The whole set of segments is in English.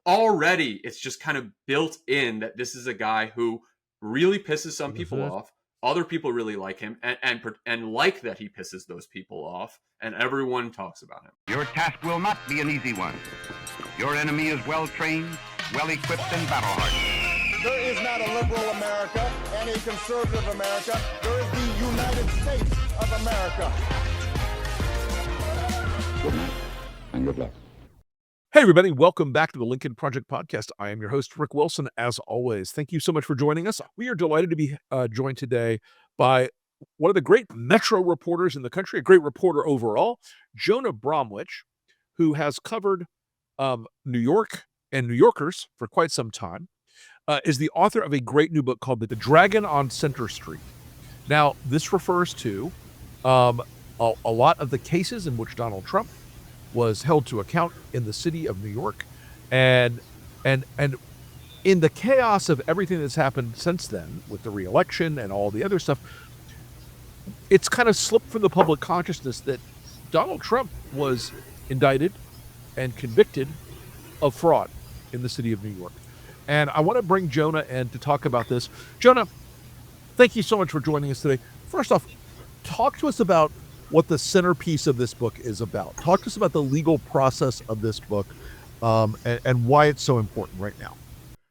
already it's just kind of built in that this is a guy who really pisses some people off. Other people really like him and like that he pisses those people off, and everyone talks about him. Your task will not be an easy one. Your enemy is well-trained, well-equipped, and battle-hardened. There is not a liberal America and a conservative America. There is the United States of America. Good night and good luck. Hey, everybody. Welcome back to the Lincoln Project Podcast. I am your host, Rick Wilson, as always. Thank you so much for joining us. We are delighted to be joined today by one of the great Metro reporters in the country, a great reporter overall, Jonah Bromwich, who has covered New York and New Yorkers for quite some time, is the author of a great new book called The Dragon on Center Street. Now, this refers to a lot of the cases in which Donald Trump was held to account in the city of New York, and in the chaos of everything that's happened since then with the re-election and all the other stuff, it's kind of slipped from the public consciousness that Donald Trump was indicted and convicted of fraud in the city of New York. And I want to bring Jonah in to talk about this. Jonah, thank you so much for joining us today. First off, talk to us about what the centerpiece of this book is about. Talk to us about the legal process of this book and why it's so important right now.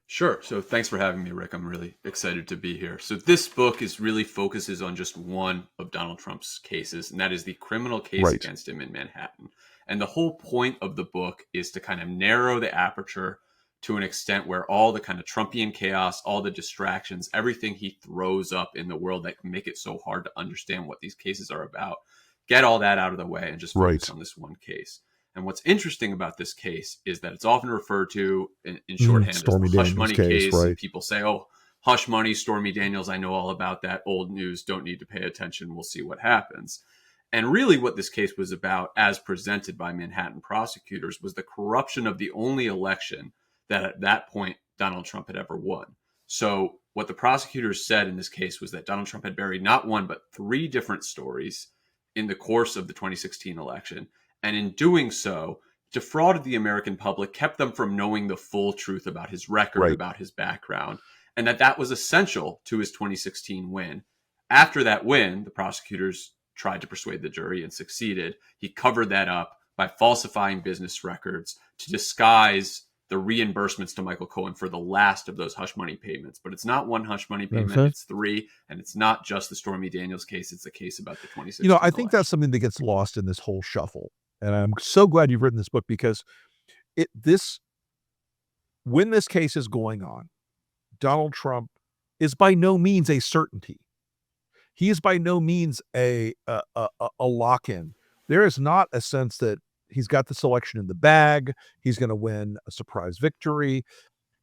Sure. So thanks for having me, Rick. I'm really excited to be here. So this book really focuses on just one of Donald Trump's cases, and that is the criminal case against him in Manhattan. And the whole point of the book is to kind of narrow the aperture to an extent where all the kind of Trumpian chaos, all the distractions, everything he throws up in the world that can make it so hard to understand what these cases are about, get all that out of the way and just focus on this one case. And what's interesting about this case is that it's often referred to in shorthand as the hush money case. People say, oh, hush money, Stormy Daniels, I know all about that. Old news, don't need to pay attention. We'll see what happens. And really what this case was about, as presented by Manhattan prosecutors, was the corruption of the only election that at that point Donald Trump had ever won. So what the prosecutors said in this case was that Donald Trump had buried not one, but three different stories in the course of the 2016 election. And in doing so, defrauded the American public, kept them from knowing the full truth about his record, about his background, and that was essential to his 2016 win. After that win, the prosecutors tried to persuade the jury and succeeded. He covered that up by falsifying business records to disguise the reimbursements to Michael Cohen for the last of those hush money payments. But it's not one hush money payment, it's three. And it's not just the Stormy Daniels case, it's the case about the 2016 I think that's something that gets lost in this whole shuffle. And I'm so glad you've written this book, because when this case is going on, Donald Trump is by no means a certainty. He is by no means a lock-in. There is not a sense that he's got this election in the bag. He's going to win a surprise victory.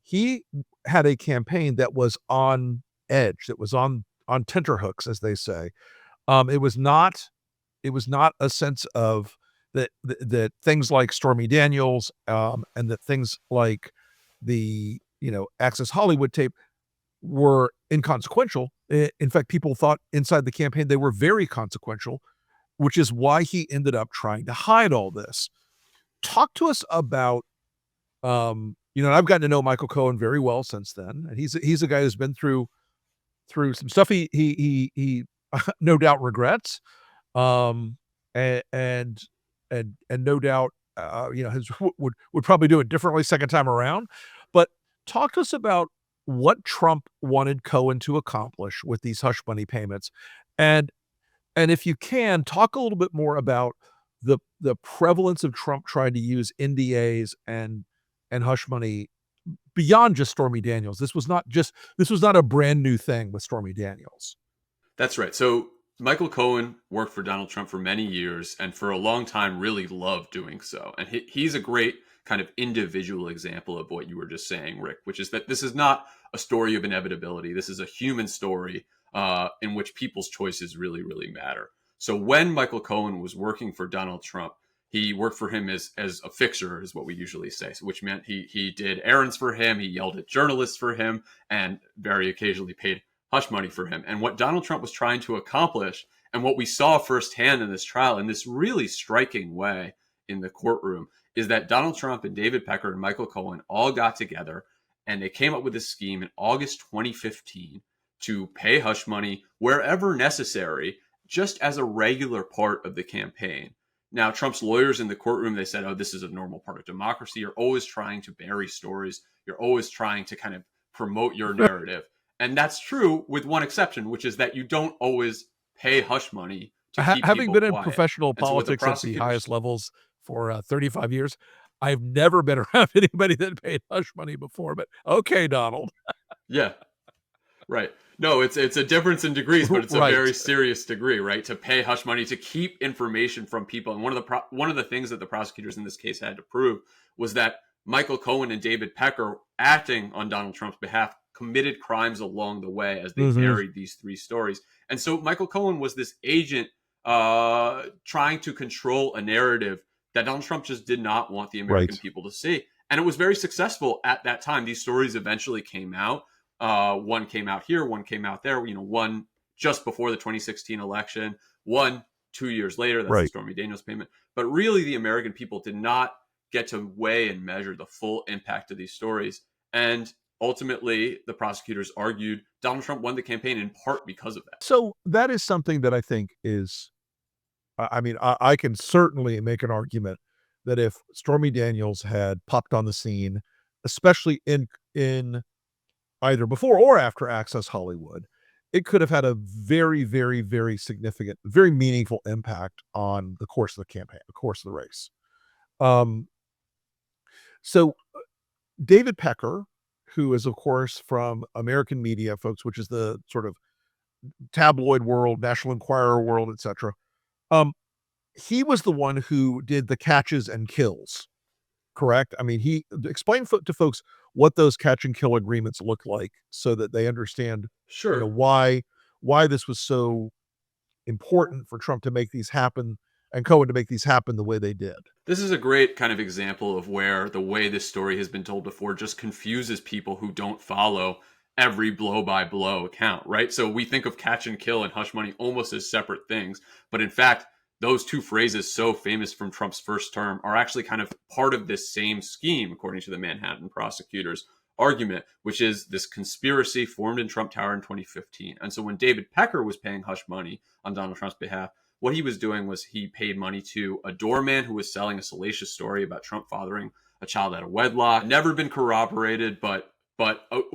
He had a campaign that was on edge, that was on tenterhooks, as they say. It was not a sense of that things like Stormy Daniels and that things like the Access Hollywood tape were inconsequential. In fact, people thought inside the campaign they were very consequential, which is why he ended up trying to hide all this. Talk to us about, and I've gotten to know Michael Cohen very well since then, and he's a guy who's been through some stuff he no doubt regrets, and no doubt would probably do it differently second time around. But talk to us about what Trump wanted Cohen to accomplish with these hush money payments, and if you can, talk a little bit more about the prevalence of Trump trying to use NDAs and hush money beyond just Stormy Daniels. This was not a brand new thing with Stormy Daniels. That's right. So Michael Cohen worked for Donald Trump for many years, and for a long time really loved doing so. And he's a great kind of individual example of what you were just saying, Rick, which is that this is not a story of inevitability. This is a human story in which people's choices really, really matter. So when Michael Cohen was working for Donald Trump, he worked for him as a fixer, is what we usually say, which meant he did errands for him, he yelled at journalists for him, and very occasionally paid hush money for him. And what Donald Trump was trying to accomplish, and what we saw firsthand in this trial in this really striking way in the courtroom, is that Donald Trump and David Pecker and Michael Cohen all got together and they came up with this scheme in August 2015 to pay hush money wherever necessary, just as a regular part of the campaign. Now, Trump's lawyers in the courtroom, they said, oh, this is a normal part of democracy. You're always trying to bury stories. You're always trying to kind of promote your narrative. And that's true with one exception, which is that you don't always pay hush money to keep Having people been in quiet. professional And so what the politics at the prosecutors- highest levels for 35 years, I've never been around anybody that paid hush money before, but okay, Donald. Yeah, right. No, it's a difference in degrees, but it's a Right. very serious degree, right? To pay hush money to keep information from people. And one of the things that the prosecutors in this case had to prove was that Michael Cohen and David Pecker, acting on Donald Trump's behalf, committed crimes along the way as they buried these three stories. And so Michael Cohen was this agent trying to control a narrative that Donald Trump just did not want the American people to see. And it was very successful at that time. These stories eventually came out. One came out here, one came out there, one just before the 2016 election, one 2 years later, that's the Stormy Daniels payment. But really, the American people did not get to weigh and measure the full impact of these stories. And ultimately, the prosecutors argued Donald Trump won the campaign in part because of that. So that is something that I think is, I can certainly make an argument that if Stormy Daniels had popped on the scene, especially in either before or after Access Hollywood, it could have had a very, very, very significant, very meaningful impact on the course of the campaign, the course of the race. So David Pecker, who is, of course, from American media, folks, which is the sort of tabloid world, National Enquirer world, etc. He was the one who did the catches and kills, correct? I mean, he explained to folks what those catch and kill agreements look like so that they understand why this was so important for Trump to make these happen and Cohen to make these happen the way they did. This is a great kind of example of where the way this story has been told before just confuses people who don't follow every blow-by-blow account, right? So we think of catch and kill and hush money almost as separate things, but in fact, those two phrases so famous from Trump's first term are actually kind of part of this same scheme, according to the Manhattan prosecutors' argument, which is this conspiracy formed in Trump Tower in 2015. And so when David Pecker was paying hush money on Donald Trump's behalf, what he was doing was he paid money to a doorman who was selling a salacious story about Trump fathering a child out of wedlock. Never been corroborated, but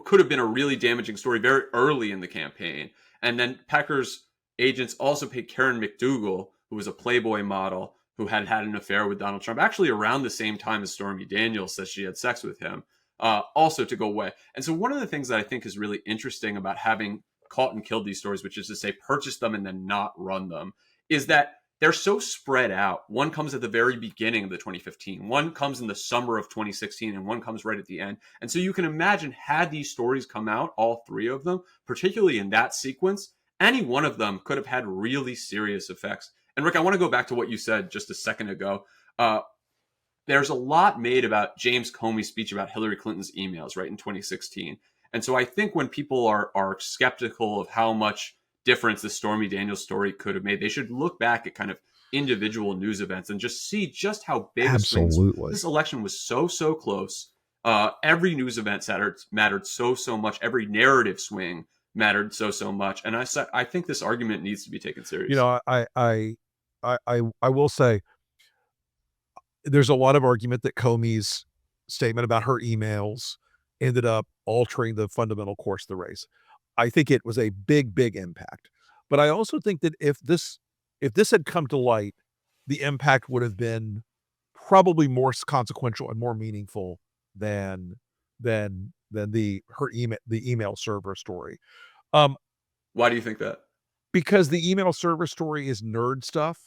could have been a really damaging story very early in the campaign. And then Pecker's agents also paid Karen McDougal, who was a Playboy model who had an affair with Donald Trump, actually around the same time as Stormy Daniels says she had sex with him, also to go away. And so one of the things that I think is really interesting about having caught and killed these stories, which is to say purchase them and then not run them, is that they're so spread out. One comes at the very beginning of the 2015, one comes in the summer of 2016, and one comes right at the end. And so you can imagine, had these stories come out, all three of them, particularly in that sequence, any one of them could have had really serious effects. And Rick, I want to go back to what you said just a second ago. There's a lot made about James Comey's speech about Hillary Clinton's emails, right, in 2016. And so I think when people are skeptical of how much difference the Stormy Daniels story could have made, they should look back at kind of individual news events and just see just how big a swing. This election was so close. Every news event mattered so much. Every narrative swing mattered so much. And I think this argument needs to be taken seriously. You know, I will say there's a lot of argument that Comey's statement about her emails ended up altering the fundamental course of the race. I think it was a big impact. But I also think that if this had come to light, the impact would have been probably more consequential and more meaningful than the email server story. Why do you think that? Because the email server story is nerd stuff,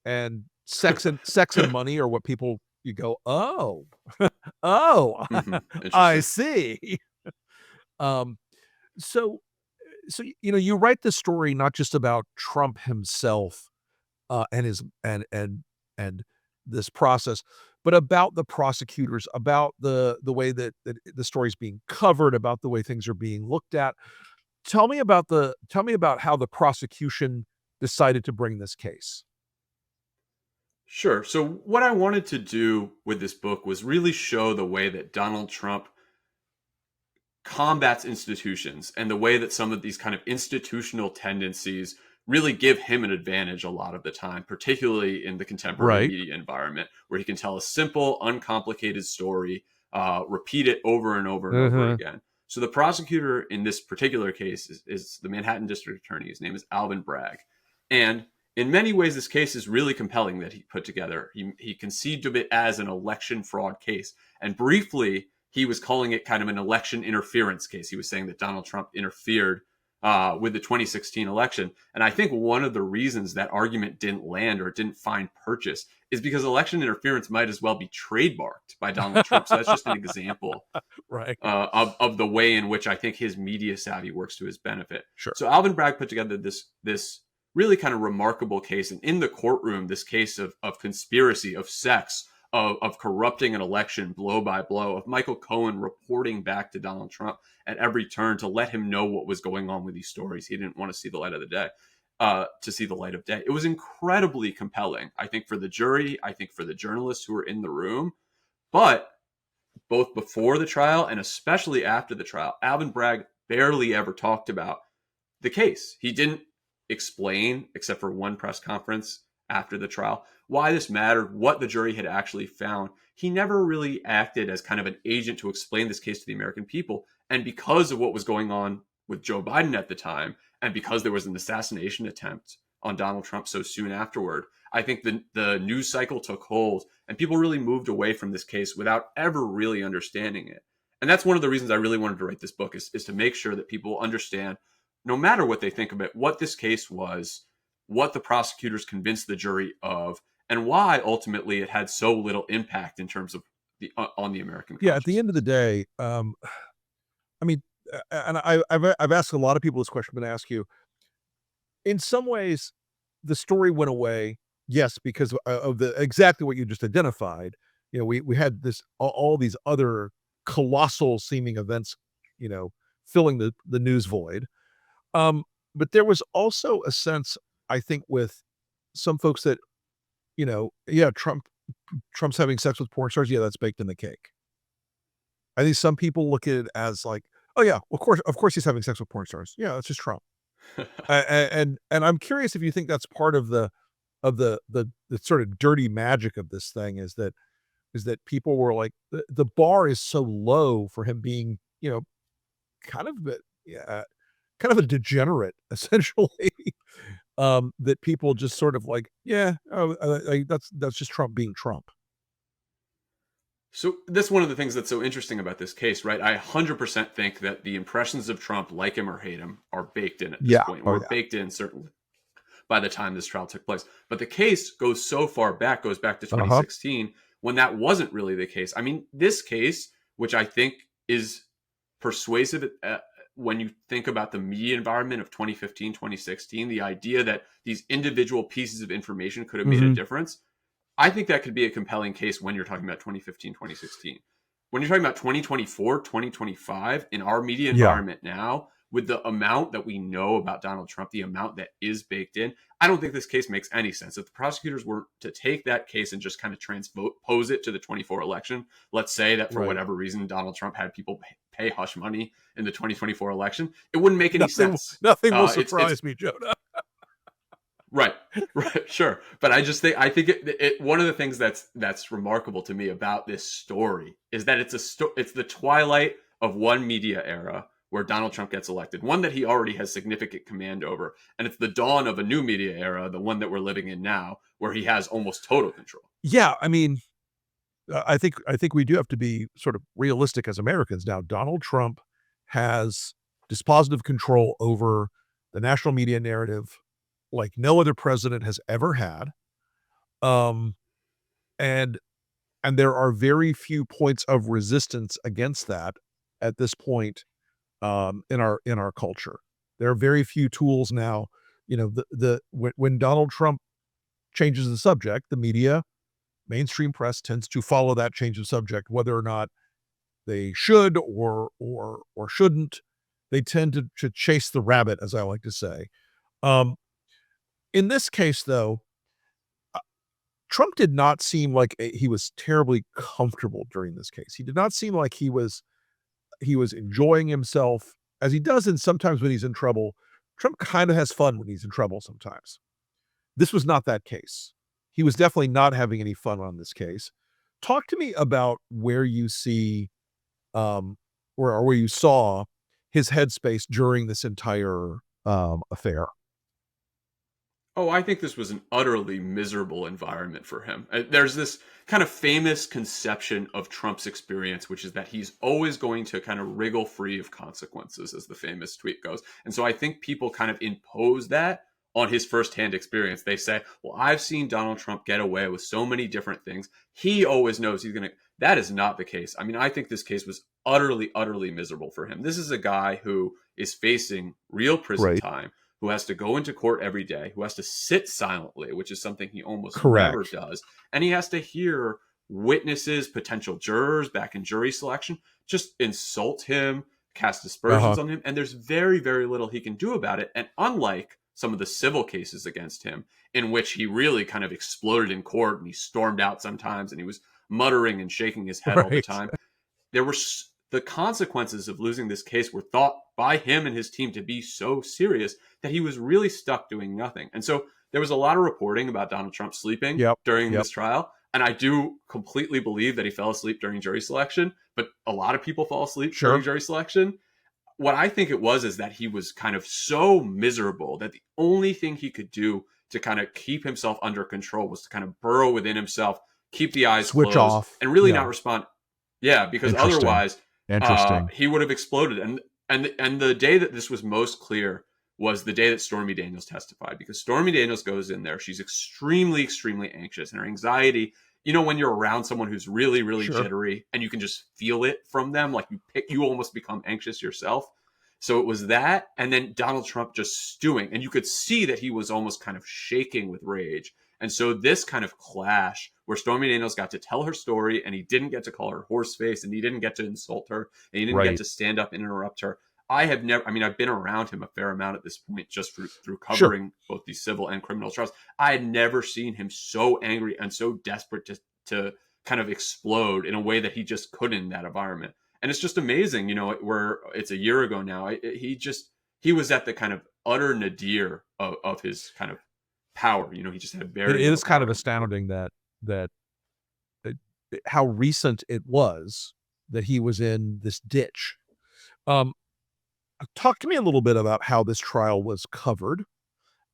and sex and money are what people you go, oh, I see. So you write the story not just about Trump himself and his and this process, but about the prosecutors, about the way that the story's being covered, about the way things are being looked at. Tell me about how the prosecution decided to bring this case. Sure. So what I wanted to do with this book was really show the way that Donald Trump combats institutions and the way that some of these kind of institutional tendencies really give him an advantage a lot of the time, particularly in the contemporary Right. media environment, where he can tell a simple, uncomplicated story, repeat it over and over and over Uh-huh. again. So the prosecutor in this particular case is the Manhattan District Attorney. His name is Alvin Bragg. And in many ways, this case is really compelling that he put together. He conceived of it as an election fraud case. And briefly, he was calling it kind of an election interference case. He was saying that Donald Trump interfered with the 2016 election. And I think one of the reasons that argument didn't land or didn't find purchase is because election interference might as well be trademarked by Donald Trump. So that's just an example Right. of the way in which I think his media savvy works to his benefit. Sure. So Alvin Bragg put together this really kind of remarkable case. And in the courtroom, this case of conspiracy, of sex, of corrupting an election blow by blow, of Michael Cohen reporting back to Donald Trump at every turn to let him know what was going on with these stories. He didn't want to see the light of the day, It was incredibly compelling, I think, for the jury, I think for the journalists who were in the room. But both before the trial and especially after the trial, Alvin Bragg barely ever talked about the case. He didn't explain, except for one press conference after the trial, why this mattered, what the jury had actually found. He never really acted as kind of an agent to explain this case to the American people. And because of what was going on with Joe Biden at the time, and because there was an assassination attempt on Donald Trump so soon afterward, I think the news cycle took hold and people really moved away from this case without ever really understanding it. And that's one of the reasons I really wanted to write this book is to make sure that people understand, no matter what they think of it, what this case was, what the prosecutors convinced the jury of, and why ultimately it had so little impact in terms of on the American Yeah. At the conscience. end of the day, I mean, and I've asked a lot of people this question, but I ask you, in some ways, the story went away, yes, because of the exactly what you just identified. You know, we had this all these other colossal seeming events, you know, filling the news void. Um, but there was also a sense, I think, with some folks that, you know, yeah, Trump's having sex with porn stars. Yeah, that's baked in the cake. I think some people look at it as like, oh yeah, of course he's having sex with porn stars. Yeah, that's just Trump. And I'm curious if you think that's part of the sort of dirty magic of this thing is that people were like the bar is so low for him being, you know, kind of yeah, kind of a degenerate essentially. That people just sort of like, yeah, oh, that's just Trump being Trump. So that's one of the things that's so interesting about this case, right? I 100% think that the impressions of Trump, like him or hate him, are baked in at this Yeah. point. Oh Were yeah. baked in certainly by the time this trial took place. But the case goes so far back, goes back to Uh-huh. 2016, when that wasn't really the case. I mean, this case, which I think is persuasive when you think about the media environment of 2015, 2016, the idea that these individual pieces of information could have made a Mhm. difference. I think that could be a compelling case when you're talking about 2015, 2016. When you're talking about 2024, 2025, in our media Yeah. environment now, with the amount that we know about Donald Trump, the amount that is baked in, I don't think this case makes any sense. If the prosecutors were to take that case and just kind of transpose it to the 24 election, let's say that for Right. whatever reason, Donald Trump had people pay hush money in the 2024 election, it wouldn't make any Nothing sense. nothing will It's surprise me, Jonah. right, right, sure. But I think one of the things that's remarkable to me about this story is that it's the twilight of one media era where Donald Trump gets elected, one that he already has significant command over, and it's the dawn of a new media era, the one that we're living in now, where he has almost total control. Yeah, I mean, I think we do have to be sort of realistic as Americans now. Donald Trump has dispositive control over the national media narrative like no other president has ever had. Um, and there are very few points of resistance against that at this point in our culture. There are very few tools now. You know, when Donald Trump changes the subject, the media, mainstream press tends to follow that change of subject, whether or not they should or shouldn't. They tend to chase the rabbit, as I like to say. Um, in this case, though, Trump did not seem like he was terribly comfortable during this case. He did not seem like he was enjoying himself as he does in sometimes when he's in trouble. Trump kind of has fun when he's in trouble sometimes. This was not that case. He was definitely not having any fun on this case. Talk to me about where you see, or where you saw his headspace during this entire affair. Oh, I think this was an utterly miserable environment for him. There's this kind of famous conception of Trump's experience, which is that he's always going to kind of wriggle free of consequences, as the famous tweet goes. And so I think people kind of impose that on his firsthand experience. They say, well, I've seen Donald Trump get away with so many different things. He always knows he's going to. That is not the case. I mean, I think this case was utterly, utterly miserable for him. This is a guy who is facing real prison time, who has to go into court every day, who has to sit silently, which is something he almost never does. And he has to hear witnesses, potential jurors back in jury selection, just insult him, cast aspersions on him. And there's very, very little he can do about it. And unlike some of the civil cases against him, in which he really kind of exploded in court and he stormed out sometimes and he was muttering and shaking his head all the time, there were the consequences of losing this case were thought by him and his team to be so serious that he was really stuck doing nothing. And so there was a lot of reporting about Donald Trump sleeping during this trial. And I do completely believe that he fell asleep during jury selection, but a lot of people fall asleep during jury selection. What I think it was is that he was kind of so miserable that the only thing he could do to kind of keep himself under control was to kind of burrow within himself, keep the eyes switch closed, off, and really not respond. Yeah, because otherwise Interesting. he would have exploded. And the day that this was most clear was the day that Stormy Daniels testified, because Stormy Daniels goes in there. She's extremely, extremely anxious, and her anxiety, you know, when you're around someone who's really, really jittery and you can just feel it from them, like you almost become anxious yourself. So it was that. And then Donald Trump just stewing, and you could see that he was almost kind of shaking with rage. And so this kind of clash where Stormy Daniels got to tell her story and he didn't get to call her horseface and he didn't get to insult her and he didn't get to stand up and interrupt her. I've been around him a fair amount at this point just through covering both these civil and criminal trials. I had never seen him so angry and so desperate to kind of explode in a way that he just couldn't in that environment. And it's just amazing, you know, where it's a year ago now. He was at the kind of utter nadir of his kind of power. You know, he just had very. It is kind of astounding that how recent it was that he was in this ditch. Talk to me a little bit about how this trial was covered,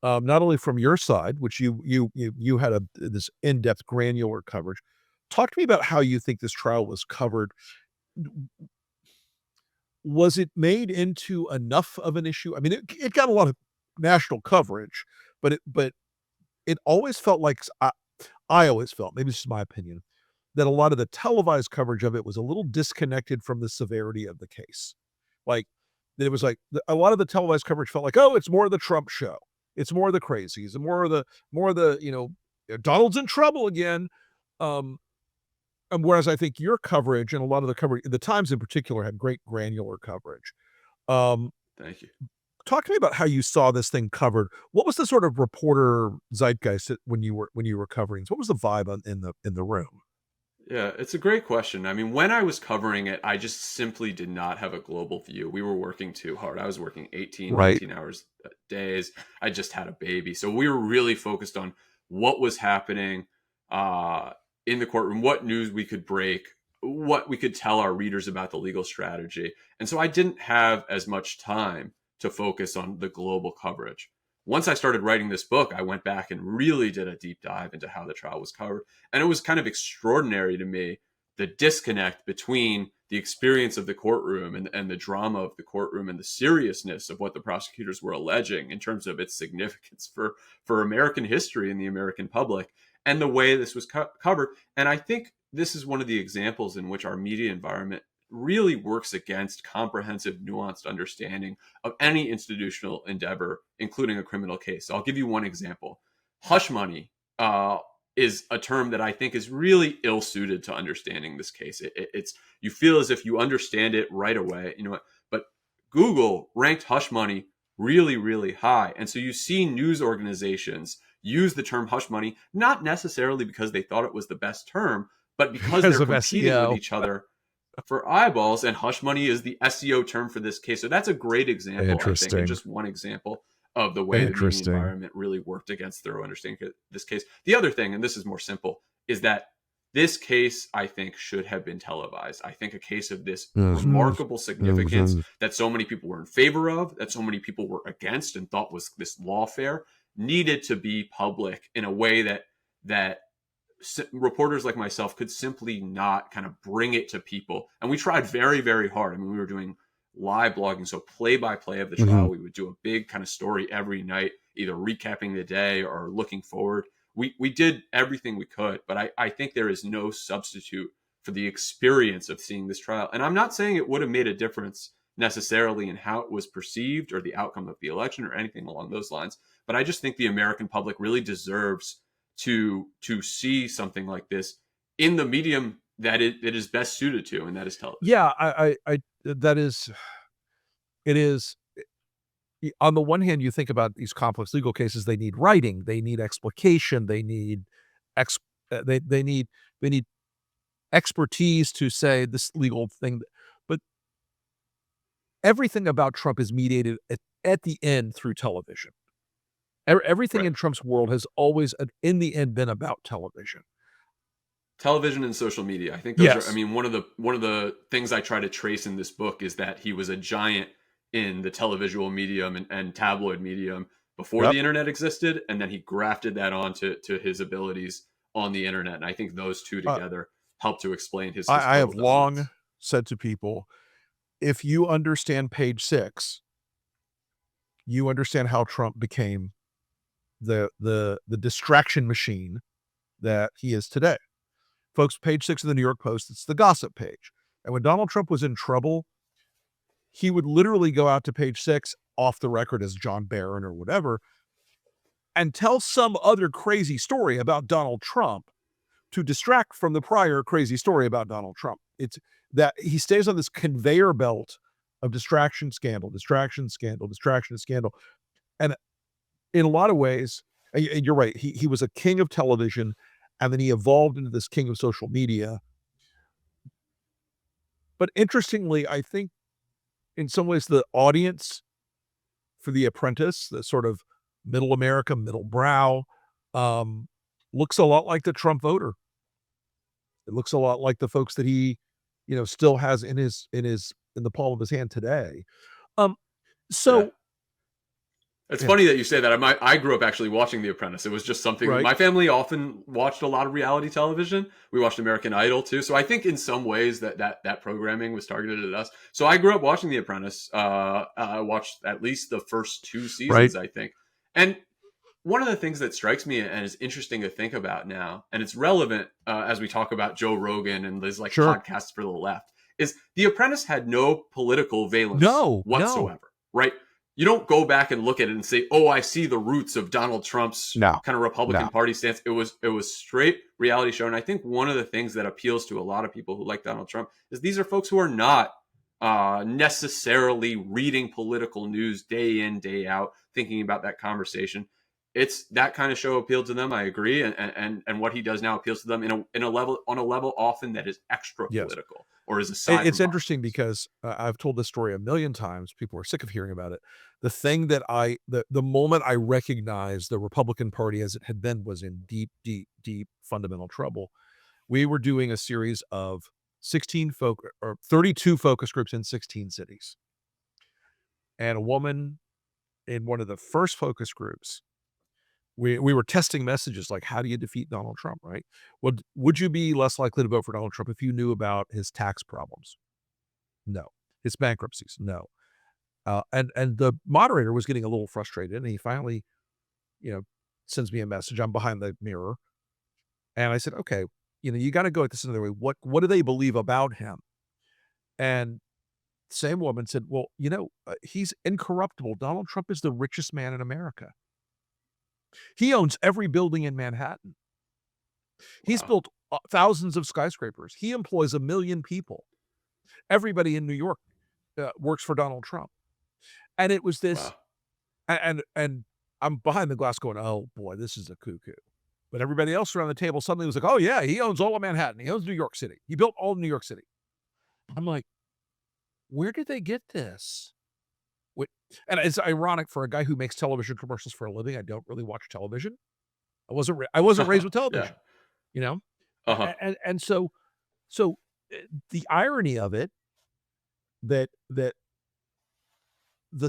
not only from your side, which you had this in-depth, granular coverage. Talk to me about how you think this trial was covered. Was it made into enough of an issue? I mean, it got a lot of national coverage, but it always felt like I always felt, maybe this is my opinion, that a lot of the televised coverage of it was a little disconnected from the severity of the case. Like, it was like a lot of the televised coverage felt like, oh, it's more of the Trump show. It's more of the crazies and more of the, you know, Donald's in trouble again. And whereas I think your coverage and a lot of the coverage, the Times in particular, had great granular coverage. Thank you. Talk to me about how you saw this thing covered. What was the sort of reporter zeitgeist when you were covering? What was the vibe in the room? Yeah, it's a great question. I mean, when I was covering it, I just simply did not have a global view. We were working too hard. I was working 18, 19 hours days. I just had a baby. So we were really focused on what was happening in the courtroom, what news we could break, what we could tell our readers about the legal strategy. And so I didn't have as much time to focus on the global coverage. Once I started writing this book, I went back and really did a deep dive into how the trial was covered. And it was kind of extraordinary to me, the disconnect between the experience of the courtroom and the drama of the courtroom and the seriousness of what the prosecutors were alleging in terms of its significance for American history and the American public, and the way this was covered. And I think this is one of the examples in which our media environment really works against comprehensive, nuanced understanding of any institutional endeavor, including a criminal case. So I'll give you one example. Hush money is a term that I think is really ill-suited to understanding this case. It's you feel as if you understand it right away, you know what? But Google ranked hush money really, really high. And so you see news organizations use the term hush money, not necessarily because they thought it was the best term, but because Because they're of competing SEO. with each other for eyeballs, and hush money is the SEO term for this case. So that's a great example, I think, Interesting. and just one example of the way the media Interesting. environment really worked against thorough understanding of this case. The other thing, and this is more simple, is that this case, I think, should have been televised. I think a case of this remarkable significance that so many people were in favor of, that so many people were against and thought was this lawfare, needed to be public in a way that reporters like myself could simply not kind of bring it to people. And we tried very, very hard. I mean, we were doing live blogging, so play-by-play of the trial. We would do a big kind of story every night, either recapping the day or looking forward. We did everything we could, but I think there is no substitute for the experience of seeing this trial. And I'm not saying it would have made a difference necessarily in how it was perceived or the outcome of the election or anything along those lines, but I just think the American public really deserves to see something like this in the medium that it is best suited to, and that is television. Yeah, that is, it is. On the one hand, you think about these complex legal cases, they need writing, they need explication, they need they need expertise to say this legal thing. But everything about Trump is mediated at the end through television. Everything in Trump's world has always, in the end, been about television. Television and social media. I think those are, I mean, one of the things I try to trace in this book is that he was a giant in the televisual medium and tabloid medium before the internet existed, and then he grafted that onto his abilities on the internet. And I think those two together help to explain his I have long said to people, if you understand Page 6, you understand how Trump became the distraction machine that he is today. Folks, Page 6 of the New York Post, it's the gossip page. And when Donald Trump was in trouble, he would literally go out to Page 6 off the record as John Barron or whatever and tell some other crazy story about Donald Trump to distract from the prior crazy story about Donald Trump. It's that he stays on this conveyor belt of distraction, scandal, distraction, scandal, distraction, scandal. And in a lot of ways, and you're right, he was a king of television, and then he evolved into this king of social media. But interestingly, I think in some ways the audience for The Apprentice, the sort of middle America, middle brow, looks a lot like the Trump voter. It looks a lot like the folks that he, still has in the palm of his hand today. It's funny that you say that. I grew up actually watching The Apprentice. It was just something my family often watched a lot of reality television. We watched American Idol too. So I think in some ways that programming was targeted at us. So I grew up watching The Apprentice. I watched at least the first 2 seasons, I think. And one of the things that strikes me and is interesting to think about now, and it's relevant as we talk about Joe Rogan and these podcasts for the left, is The Apprentice had no political valence whatsoever, right? You don't go back and look at it and say, "Oh, I see the roots of Donald Trump's kind of Republican Party stance." It was straight reality show, and I think one of the things that appeals to a lot of people who like Donald Trump is these are folks who are not necessarily reading political news day in, day out, thinking about that conversation. It's that kind of show appealed to them. I agree, and what he does now appeals to them on a level often that is extra political or is aside. It's interesting because I've told this story a million times. People are sick of hearing about it. The thing that the moment I recognized the Republican Party as it had been was in deep, deep, deep fundamental trouble. We were doing a series of 32 focus groups in 16 cities, and a woman in one of the first focus groups. We were testing messages like, how do you defeat Donald Trump, right? Would you be less likely to vote for Donald Trump if you knew about his tax problems? No. His bankruptcies? No. And the moderator was getting a little frustrated, and he finally, sends me a message. I'm behind the mirror. And I said, okay, you got to go at this another way. What do they believe about him? And the same woman said, well, he's incorruptible. Donald Trump is the richest man in America. He owns every building in Manhattan. He's built thousands of skyscrapers. He employs 1 million people. Everybody in New York works for Donald Trump. And it was this, and I'm behind the glass going, oh boy, this is a cuckoo. But everybody else around the table suddenly was like, oh yeah, he owns all of Manhattan. He owns New York City. He built all of New York City. I'm like, where did they get this? And it's ironic for a guy who makes television commercials for a living. I don't really watch television. I wasn't raised with television, you know? Uh-huh. And so the irony of it, that the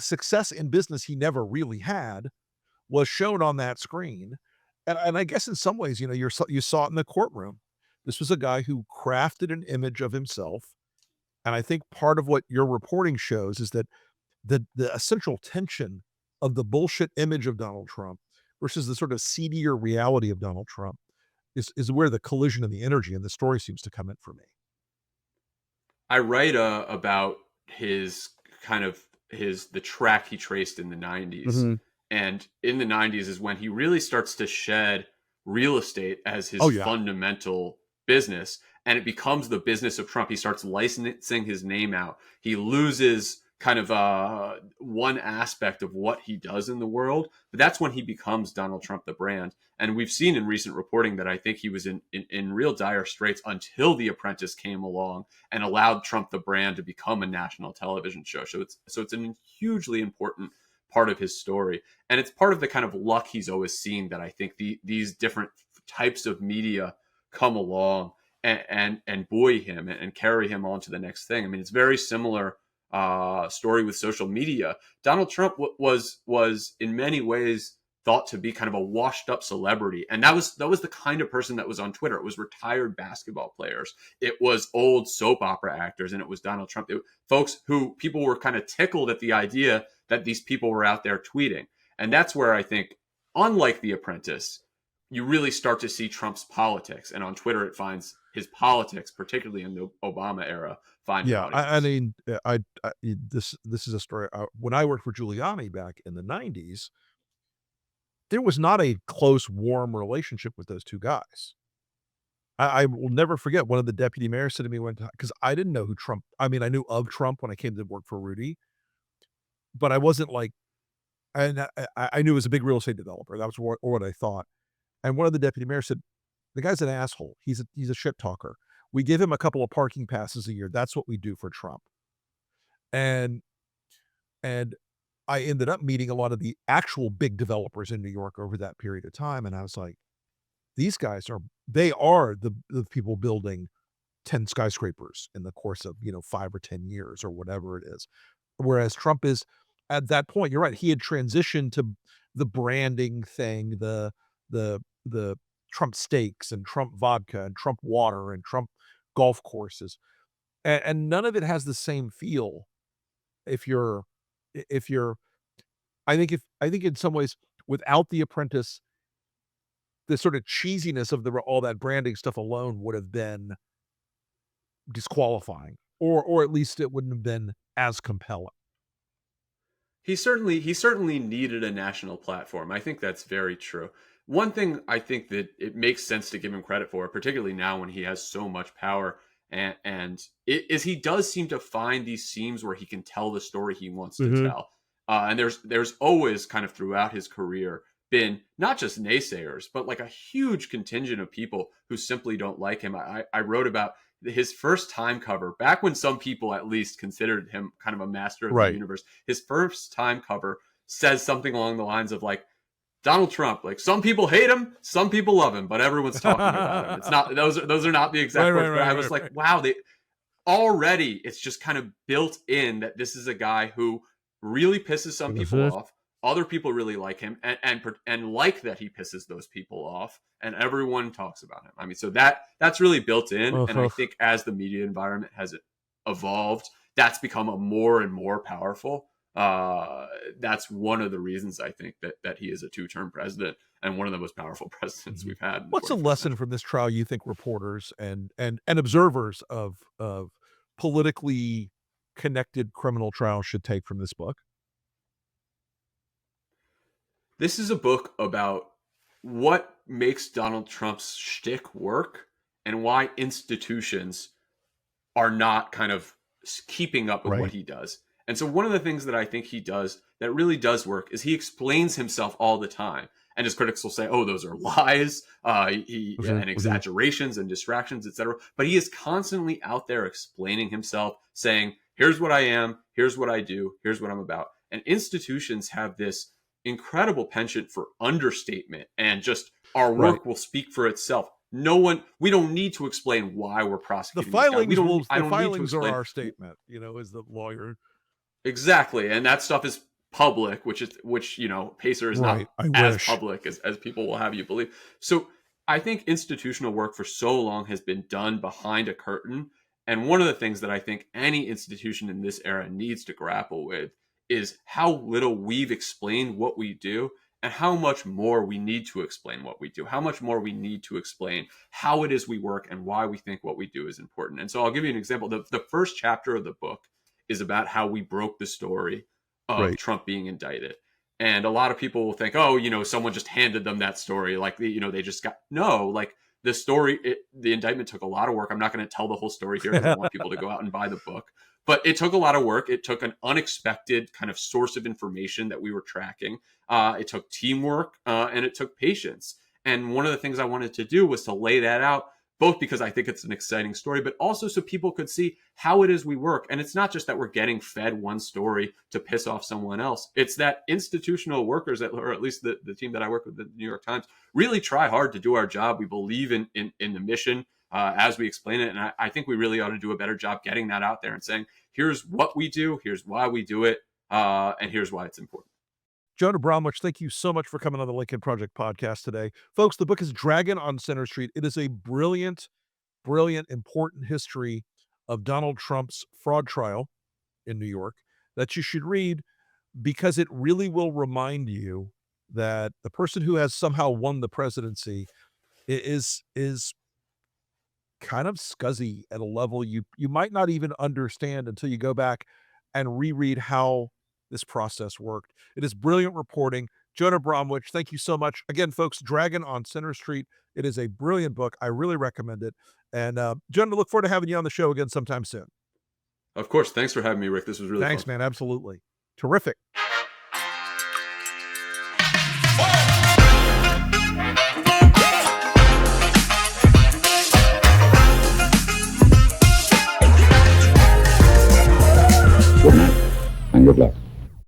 success in business he never really had was shown on that screen. And I guess in some ways, you know, you saw it in the courtroom. This was a guy who crafted an image of himself. And I think part of what your reporting shows is that the essential tension of the bullshit image of Donald Trump versus the sort of seedier reality of Donald Trump is where the collision of the energy in the story seems to come in for me. I write about the track he traced in the 90s. Mm-hmm. And in the 90s is when he really starts to shed real estate as his fundamental business. And it becomes the business of Trump. He starts licensing his name out. He loses kind of one aspect of what he does in the world. But that's when he becomes Donald Trump, the brand. And we've seen in recent reporting that I think he was in real dire straits until The Apprentice came along and allowed Trump, the brand, to become a national television show. So it's a hugely important part of his story. And it's part of the kind of luck he's always seen that I think these different types of media come along and buoy him and carry him on to the next thing. I mean, it's very similar story with social media. Donald Trump was in many ways thought to be kind of a washed up celebrity. And that was the kind of person that was on Twitter. It was retired basketball players. It was old soap opera actors. And it was Donald Trump. Folks who people were kind of tickled at the idea that these people were out there tweeting. And that's where I think, unlike The Apprentice, you really start to see Trump's politics. And on Twitter, it finds his politics, particularly in the Obama era, I mean, this is a story. When I worked for Giuliani back in the 90s, there was not a close, warm relationship with those two guys. I will never forget, one of the deputy mayors said to me one time, because I didn't know who Trump, I mean, I knew of Trump when I came to work for Rudy, but I wasn't like, and I knew he was a big real estate developer. That was what I thought. And one of the deputy mayors said, the guy's an asshole. He's a shit talker. We give him a couple of parking passes a year. That's what we do for Trump. And I ended up meeting a lot of the actual big developers in New York over that period of time. And I was like, these guys are the people building 10 skyscrapers in the course of, 5 or 10 years or whatever it is. Whereas Trump is, at that point, you're right, he had transitioned to the branding thing, the Trump steaks and Trump vodka and Trump water and Trump golf courses. And none of it has the same feel if you're I think in some ways, without The Apprentice, the sort of cheesiness of all that branding stuff alone would have been disqualifying, or at least it wouldn't have been as compelling. He certainly needed a national platform. I think that's very true. One thing I think that it makes sense to give him credit for, particularly now when he has so much power, is he does seem to find these seams where he can tell the story he wants to tell. And there's always kind of throughout his career been not just naysayers, but like a huge contingent of people who simply don't like him. I wrote about his first time cover back when some people at least considered him kind of a master of the universe. His first time cover says something along the lines of like, Donald Trump, like some people hate him, some people love him, but everyone's talking about him. It's not those are not the exact words. But I was like, wow, already it's just kind of built in that this is a guy who really pisses some people off. Other people really like him and like that he pisses those people off, and everyone talks about him. I mean, so that's really built in. And I think as the media environment has evolved, that's become a more and more powerful. That's one of the reasons I think that he is a two-term president and one of the most powerful presidents we've had. What's a lesson from this trial you think reporters and observers of politically connected criminal trials should take from this book? This is a book about what makes Donald Trump's shtick work and why institutions are not kind of keeping up with what he does. And so one of the things that I think he does that really does work is he explains himself all the time. And his critics will say, oh, those are lies, and exaggerations and distractions, etc. But he is constantly out there explaining himself, saying, here's what I am, here's what I do, here's what I'm about. And institutions have this incredible penchant for understatement, and just our work will speak for itself. We don't need to explain why we're prosecuting. The filings are our statement, as the lawyer. Exactly. And that stuff is public, which Pacer is not as public as people will have you believe. So I think institutional work for so long has been done behind a curtain. And one of the things that I think any institution in this era needs to grapple with is how little we've explained what we do, and how much more we need to explain what we do, how much more we need to explain how it is we work and why we think what we do is important. And so I'll give you an example. The first chapter of the book is about how we broke the story of Trump being indicted. And a lot of people will think, oh, someone just handed them that story. Like, they just got, no, like the story, the indictment took a lot of work. I'm not going to tell the whole story here because I want people to go out and buy the book. But it took a lot of work. It took an unexpected kind of source of information that we were tracking. It took teamwork and it took patience. And one of the things I wanted to do was to lay that out, both because I think it's an exciting story, but also so people could see how it is we work. And it's not just that we're getting fed one story to piss off someone else. It's that institutional workers, or at least the team that I work with, the New York Times, really try hard to do our job. We believe in the mission as we explain it. And I think we really ought to do a better job getting that out there and saying, here's what we do, here's why we do it, and here's why it's important. Jonah Bromwich, thank you so much for coming on the Lincoln Project podcast today. Folks, the book is Dragon on Center Street. It is a brilliant, important history of Donald Trump's fraud trial in New York that you should read, because it really will remind you that the person who has somehow won the presidency is kind of scuzzy at a level you might not even understand until you go back and reread how this process worked. It is brilliant reporting. Jonah Bromwich, thank you so much. Again, folks, Dragon on Center Street. It is a brilliant book. I really recommend it. And Jonah, look forward to having you on the show again sometime soon. Of course. Thanks for having me, Rick. This was really fun. Thanks, man. Absolutely. Terrific.